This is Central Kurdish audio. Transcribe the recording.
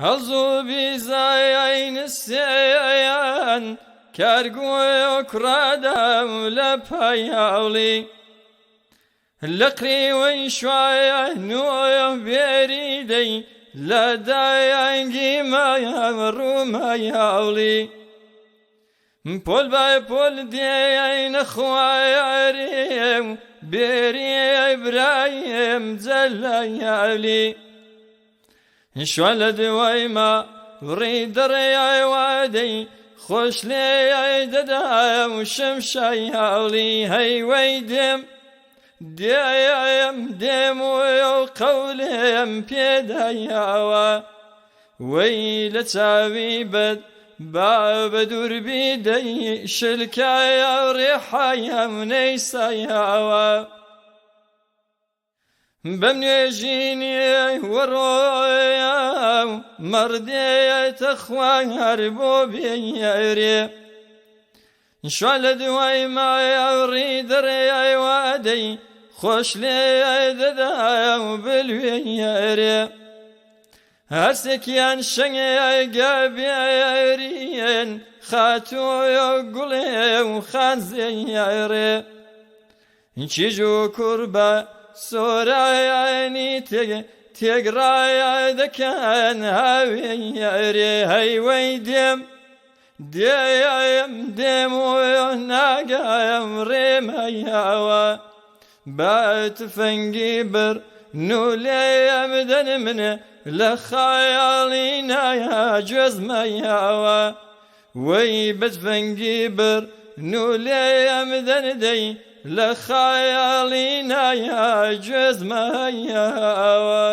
هەڵزوو بیزایای نسێیان کارگوۆ کوڕادام لە پایاوڵی لە قریوەی شوایە نوۆ بێری دەی لە دایانگی مایان ڕوومایاوڵی پۆل بای پۆل دێیای نەخوایارێ بێری برایم جەلایاولی شوان لە دوای ما ڕی دەڕێیای وادەی خۆش لێیای دەدایم و شەمشای هاوڵی هەیوەی دێم و قەولێم پێدایاوە وەی لە چاوی بەد با بە دووربی دەی شلکایە و ڕێحایم نەیسایاوە بەم نوێژینی وەڕۆیە مەردێتە خوار بۆ بێیارێ شوان لە دوای مایە ڕی دەڕێیای وادەی خۆش لێیای دەدایە و بلوێیارێ هەرسێکیان شەنگێیای گابێریێن خاتۆیە گوڵێ و خانزێیارێ چیژ و کوربە سۆرایانی تێگڕایە دەکەن هاوێیارێ هەیوەی دێم و ناگایم ڕێمەیاوە با تفەنگی بر نولێم دەن منە لە خایاڵی نایە گوێزمەیاوە وەی بەتفەنگی بر نولێم دەن دەی لە خایاڵی نایە گوێزمەیاوە